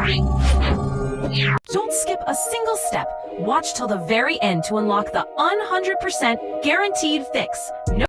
Don't skip a single step. Watch till the very end to unlock the 100% guaranteed fix. No